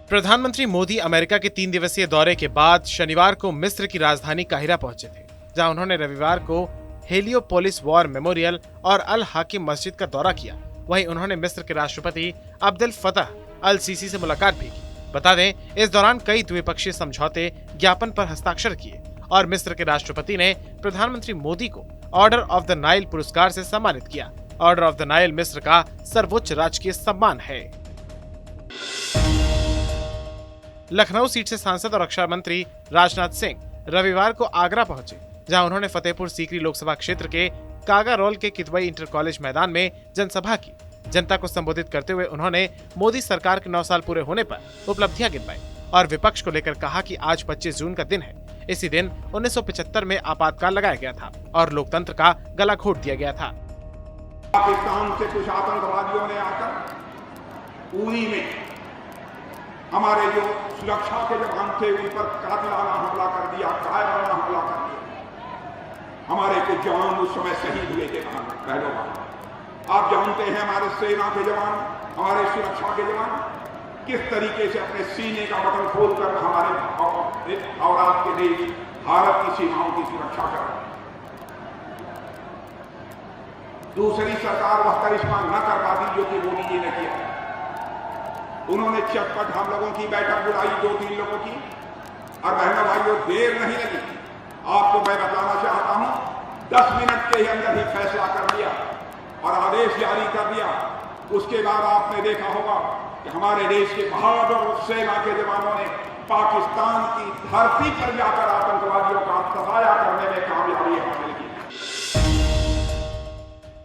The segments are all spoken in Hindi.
प्रधानमंत्री मोदी अमेरिका के 3 दिवसीय दौरे के बाद शनिवार को मिस्र की राजधानी काहिरा पहुंचे थे, जहां उन्होंने रविवार को हेलियोपोलिस वॉर मेमोरियल और अल हाकिम मस्जिद का दौरा किया। वहीं उन्होंने मिस्र के राष्ट्रपति अब्देल फतह अल सीसी से मुलाकात भी की। बता दें, इस दौरान कई द्विपक्षीय समझौते ज्ञापन पर हस्ताक्षर किए और मिस्र के राष्ट्रपति ने प्रधानमंत्री मोदी को ऑर्डर ऑफ द नाइल पुरस्कार से सम्मानित किया। ऑर्डर ऑफ द नाइल मिस्र का सर्वोच्च राजकीय सम्मान है। लखनऊ सीट से सांसद और रक्षा मंत्री राजनाथ सिंह रविवार को आगरा पहुंचे, जहां उन्होंने फतेहपुर सीकरी लोकसभा क्षेत्र के कागा रोल के कितवई इंटर कॉलेज मैदान में जनसभा की। जनता को संबोधित करते हुए उन्होंने मोदी सरकार के 9 साल पूरे होने पर उपलब्धियां गिनवाई और विपक्ष को लेकर कहा कि आज 25 जून का दिन है। इसी दिन 1975 में आपातकाल लगाया गया था और लोकतंत्र का गला घोट दिया गया था। पाकिस्तान से कुछ आतंकवादियों ने आकर उरी में हमारे जो सुरक्षा के जवान थे उन पर कातिलाना हमला कर दिया, कायराना हमला कर दिया। हमारे कुछ जवान उस समय शहीद हुए थे पहले बार। आप जानते हैं हमारे सेना के जवान, हमारे सुरक्षा के जवान किस तरीके से अपने सीने का बटन खोलकर हमारे और आपके देश भारत की सीमाओं की सुरक्षा कर रहे हैं। दूसरी सरकार वह करिश्मा न कर पाती जो कि मोदी जी ने किया। उन्होंने चटपट हम लोगों की बैठक बुलाई 2-3 लोगों की, और बहनों भाइयों देर नहीं लगी। आपको मैं बताना चाहता हूं 10 मिनट के ही अंदर ही फैसला कर लिया और आदेश जारी कर दिया। उसके बाद आपने देखा होगा कि हमारे देश के बहादुर सेना के जवानों ने पाकिस्तान की धरती पर जाकर आतंकवादियों का सफाया करने में कामयाबी हासिल की।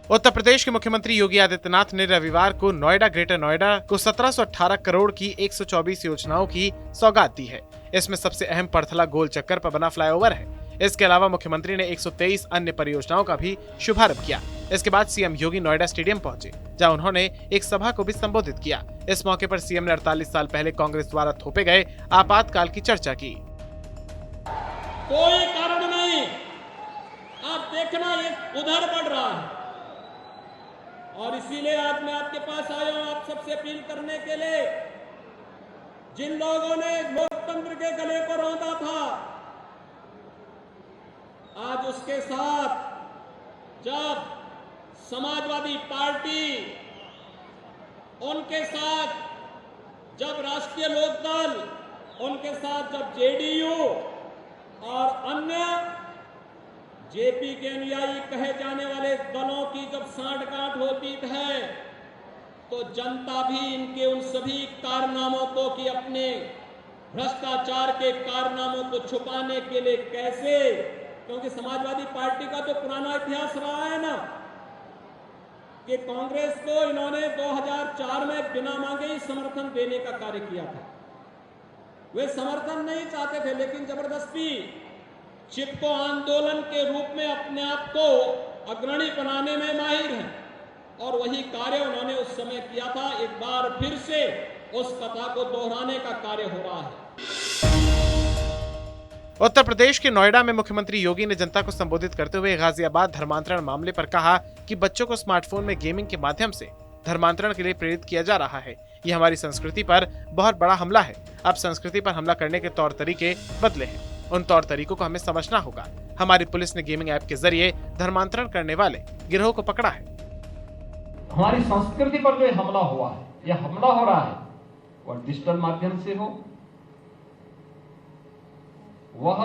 उत्तर प्रदेश के मुख्यमंत्री योगी आदित्यनाथ ने रविवार को नोएडा ग्रेटर नोएडा को 1718 करोड़ की 124 योजनाओं की सौगात दी है। इसमें सबसे अहम परथला गोल चक्कर पर बना फ्लाईओवर है। इसके अलावा मुख्यमंत्री ने 123 अन्य परियोजनाओं का भी शुभारंभ किया। इसके बाद सीएम योगी नोएडा स्टेडियम पहुंचे, जहां उन्होंने एक सभा को भी संबोधित किया। इस मौके पर सीएम ने 48 साल पहले कांग्रेस द्वारा थोपे गए आपातकाल की चर्चा की। कोई कारण नहीं, आप देखना ये उधर बढ़ रहा है और इसीलिए आज मैं आपके पास आया हूं आप सबसे अपील करने के लिए। जिन लोगों ने लोकतंत्र के गले को रौंदा था, आज उसके साथ जब समाजवादी पार्टी, उनके साथ जब राष्ट्रीय लोकदल, उनके साथ जब जेडीयू और अन्य जेपी के अनुयायी कहे जाने वाले दलों की जब सांठगांठ होती है, तो जनता भी इनके उन सभी कारनामों को कि अपने भ्रष्टाचार के कारनामों को छुपाने के लिए कैसे, क्योंकि समाजवादी पार्टी का तो पुराना इतिहास रहा है ना कि कांग्रेस को इन्होंने 2004 में बिना मांगे ही समर्थन देने का कार्य किया था। वे समर्थन नहीं चाहते थे, लेकिन जबरदस्ती चिपको आंदोलन के रूप में अपने आप को अग्रणी बनाने में माहिर हैं और वही कार्य उन्होंने उस समय किया था। एक बार फिर से उस कथा को दोहराने का कार्य हो रहा है। उत्तर प्रदेश के नोएडा में मुख्यमंत्री योगी ने जनता को संबोधित करते हुए गाजियाबाद धर्मांतरण मामले पर कहा कि बच्चों को स्मार्टफोन में गेमिंग के माध्यम से धर्मांतरण के लिए प्रेरित किया जा रहा है। ये हमारी संस्कृति पर बहुत बड़ा हमला है। अब संस्कृति पर हमला करने के तौर तरीके बदले हैं, उन तौर तरीकों को हमें समझना होगा। हमारी पुलिस ने गेमिंग ऐप के जरिए धर्मांतरण करने वाले गिरोह को पकड़ा है। हमारी संस्कृति पर जो हमला हुआ है, यह हमला हो रहा है, वह डिजिटल माध्यम से हो, वह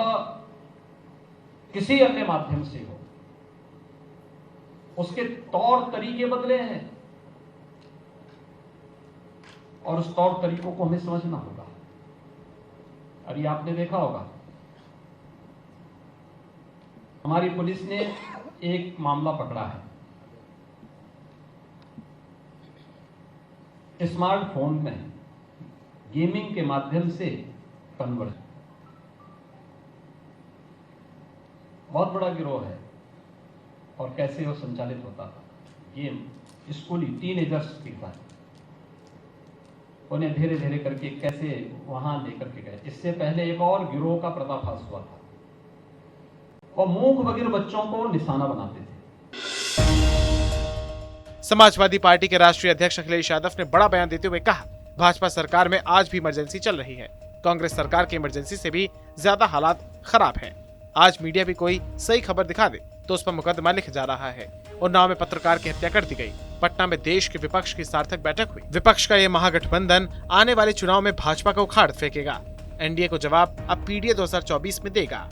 किसी अन्य माध्यम से हो, उसके तौर तरीके बदले हैं और उस तौर तरीकों को हमें समझना होगा। और ये आपने देखा होगा, हमारी पुलिस ने एक मामला पकड़ा है, स्मार्टफोन में गेमिंग के माध्यम से कन्वर्जन। बहुत बड़ा गिरोह है और कैसे वो संचालित होता था। गेम स्कूली टीनेजर्स के साथ उन्हें धीरे धीरे करके कैसे वहां लेकर के गए। इससे पहले एक और गिरोह का पर्दाफाश हुआ था और मूक बधिर बच्चों को निशाना बनाते थे। समाजवादी पार्टी के राष्ट्रीय अध्यक्ष अखिलेश यादव ने बड़ा बयान देते हुए कहा, भाजपा सरकार में आज भी इमरजेंसी चल रही है। कांग्रेस सरकार की इमरजेंसी से भी ज्यादा हालात खराब हैं। आज मीडिया भी कोई सही खबर दिखा दे तो उस पर मुकदमा लिखा जा रहा है। उन्नाव में पत्रकार की हत्या कर दी गई। पटना में देश के विपक्ष की सार्थक बैठक हुई। विपक्ष का ये महागठबंधन आने वाले चुनाव में भाजपा को उखाड़ फेंकेगा। एनडीए को जवाब अब पीडीए 2024 में देगा।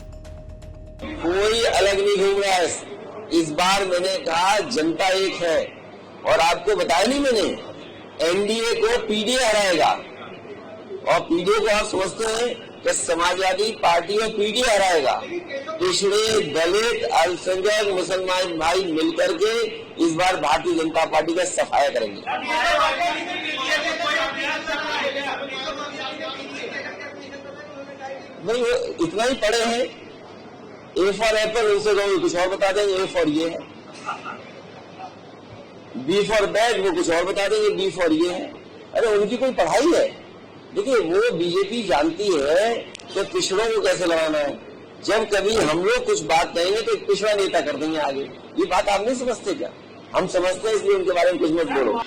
कोई अलग नहीं घूम रहा है। इस बार मैंने कहा जनता एक है, और आपको बताया नहीं मैंने, एनडीए को पीडीए हराएगा। और पीडीए को आप समझते हैं कि समाजवादी पार्टी और पीडीए हराएगा। पिछड़े, दलित, अल्पसंख्यक, मुसलमान भाई मिलकर के इस बार भारतीय जनता पार्टी का सफाया करेंगे। नहीं, वो इतना ही पढ़े हैं। ए फॉर एप्पल, उनसे कहोगे कुछ और बता देंगे, ए फॉर ये है। बी फॉर बैट, वो कुछ और बता देंगे, बी फॉर ये है। अरे उनकी कोई पढ़ाई है? देखिए, वो बीजेपी जानती है कि पिछड़ों को कैसे लड़ाना है। जब कभी हम लोग कुछ बात कहेंगे तो एक पिछड़ा नेता कर देंगे आगे। ये बात आप नहीं समझते क्या? हम समझते हैं, इसलिए उनके बारे में कुछ मत बोलो।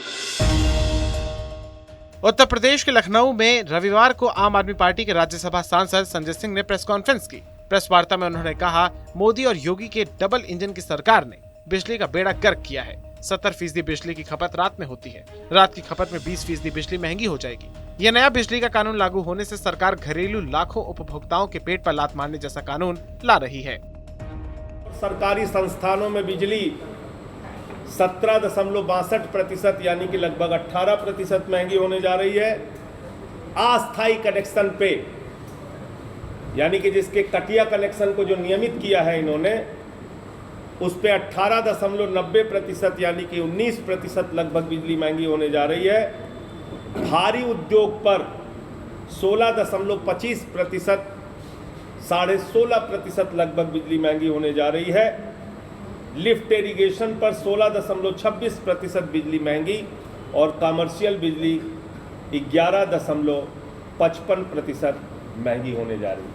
उत्तर प्रदेश के लखनऊ में रविवार को आम आदमी पार्टी के राज्यसभा सांसद संजय सिंह ने प्रेस कॉन्फ्रेंस की। प्रेस वार्ता में उन्होंने कहा, मोदी और योगी के डबल इंजन की सरकार ने बिजली का बेड़ा गर्क किया है। 70% बिजली की खपत रात में होती है। रात की खपत में 20% बिजली महंगी हो जाएगी। यह नया बिजली का कानून लागू होने से सरकार घरेलू लाखों उपभोक्ताओं के पेट पर लात मारने जैसा कानून ला रही है। सरकारी संस्थानों में बिजली 17.62% यानी कि लगभग 18% महंगी होने जा रही है। अस्थायी कनेक्शन पे, यानी कि जिसके कटिया कनेक्शन को जो नियमित किया है इन्होंने, उस पे 18.90% यानी कि 19% लगभग बिजली महंगी होने जा रही है। भारी उद्योग पर 16.25%, 16.5% लगभग बिजली महंगी होने जा रही है। लिफ्ट इरिगेशन पर 16.26% बिजली महंगी, और कमर्शियल बिजली 11.55% महंगी होने जा रही है।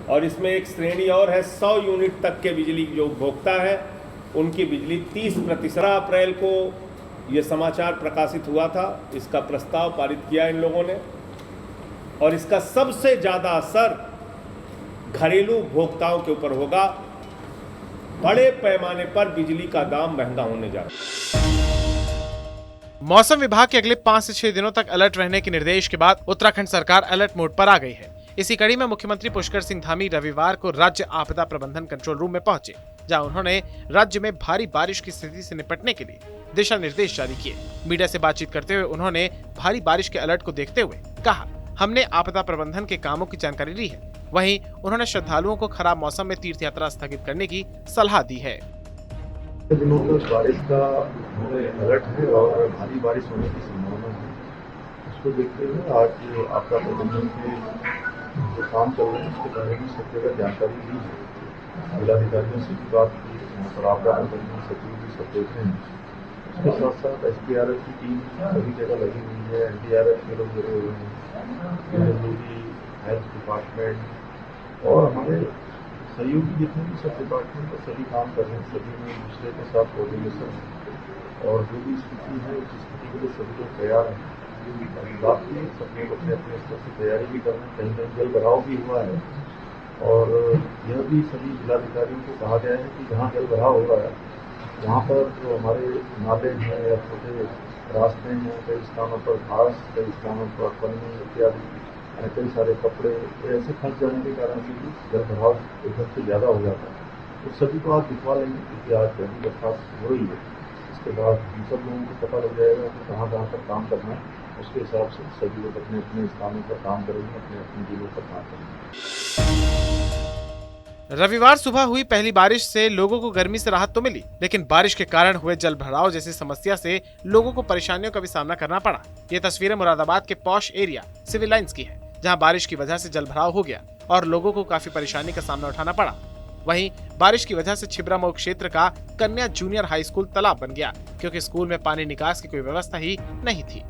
और इसमें एक श्रेणी और है, 100 यूनिट तक के बिजली जो उपभोक्ता है उनकी बिजली 30%। अप्रैल को ये समाचार प्रकाशित हुआ था। इसका प्रस्ताव पारित किया इन लोगों ने, और इसका सबसे ज़्यादा असर घरेलू उपभोक्ताओं के ऊपर होगा। बड़े पैमाने पर बिजली का दाम महंगा होने जा रहा है। मौसम विभाग के अगले 5 से 6 दिनों तक अलर्ट रहने के निर्देश के बाद उत्तराखंड सरकार अलर्ट मोड पर आ गई है। इसी कड़ी में मुख्यमंत्री पुष्कर सिंह धामी रविवार को राज्य आपदा प्रबंधन कंट्रोल रूम में पहुंचे, जहां उन्होंने राज्य में भारी बारिश की स्थिति से निपटने के लिए दिशा निर्देश जारी किए। मीडिया से बातचीत करते हुए उन्होंने भारी बारिश के अलर्ट को देखते हुए कहा, हमने आपदा प्रबंधन के कामों की जानकारी ली है। वहीं उन्होंने श्रद्धालुओं को खराब मौसम में तीर्थ यात्रा स्थगित करने की सलाह दी है। दिनों तक बारिश का अलर्ट है और भारी बारिश होने की संभावना है। उसको देखते हुए आज आपदा प्रबंधन के जो काम चल रहे हैं उसके बारे में सब जगह जानकारी दी है। जिलाधिकारियों से भी बात की, वहाँ पर आपदा प्रबंधन सचिव भी सब देख रहे हैं। उसके साथ साथ SDRF की टीम सभी जगह लगी हुई है। NDRF के लोग जुड़े हुए हैं, हेल्थ डिपार्टमेंट और हमारे सहयोगी जितने भी सब डिपार्टमेंट और सभी काम कर रहे हैं। सभी में एक दूसरे के साथ कोऑर्डिनेशन, और जो भी स्थिति है उस स्थिति के लिए सभी लोग तैयार हैं। बात की सब लोग अपने अपने स्तर से तैयारी भी कर रहे हैं। कहीं कहीं जल भराव भी हुआ है, और यह भी सभी जिलाधिकारियों को कहा गया है कि जहाँ जल भराव हो रहा है वहाँ पर जो हमारे नाले हैं या छोटे रास्ते हैं, कई स्थानों पर घास, कई स्थानों पर पन्नी इत्यादि, कई सारे कपड़े ऐसे फंस जाने के कारण से भी जल भराव एकदम से ज़्यादा हो जाता है। तो सभी को आज दिखवा लेंगे, क्योंकि आज पहली बरसात हो रही है। इसके बाद हम सब लोगों को पता लग जाएगा कि कहाँ कहाँ पर काम करना है। उसके हिसाब से सभी लोग अपने अपने स्थानों पर काम करेंगे, अपने अपने जिलों पर काम करेंगे। रविवार सुबह हुई पहली बारिश से लोगों को गर्मी से राहत तो मिली, लेकिन बारिश के कारण हुए जल भराव जैसी समस्या से लोगों को परेशानियों का भी सामना करना पड़ा। ये तस्वीरें मुरादाबाद के पॉश एरिया सिविल लाइंस की है, जहां बारिश की वजह से जल भराव हो गया और लोगों को काफी परेशानी का सामना उठाना पड़ा। वहीं बारिश की वजह से छिबरामऊ क्षेत्र का कन्या जूनियर हाई स्कूल तालाब बन गया, क्योंकि स्कूल में पानी निकास की कोई व्यवस्था ही नहीं थी।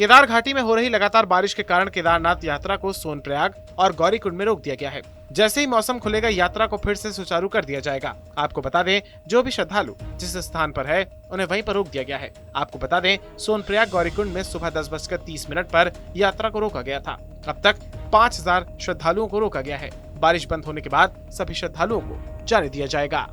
केदार घाटी में हो रही लगातार बारिश के कारण केदारनाथ यात्रा को सोनप्रयाग और गौरीकुंड में रोक दिया गया है। जैसे ही मौसम खुलेगा यात्रा को फिर से सुचारू कर दिया जाएगा। आपको बता दें, जो भी श्रद्धालु जिस स्थान पर है उन्हें वहीं पर रोक दिया गया है। आपको बता दें, सोनप्रयाग गौरीकुंड में सुबह 10:30 पर यात्रा को रोका गया था। अब तक 5000 श्रद्धालुओं को रोका गया है। बारिश बंद होने के बाद सभी श्रद्धालुओं को जाने दिया जाएगा।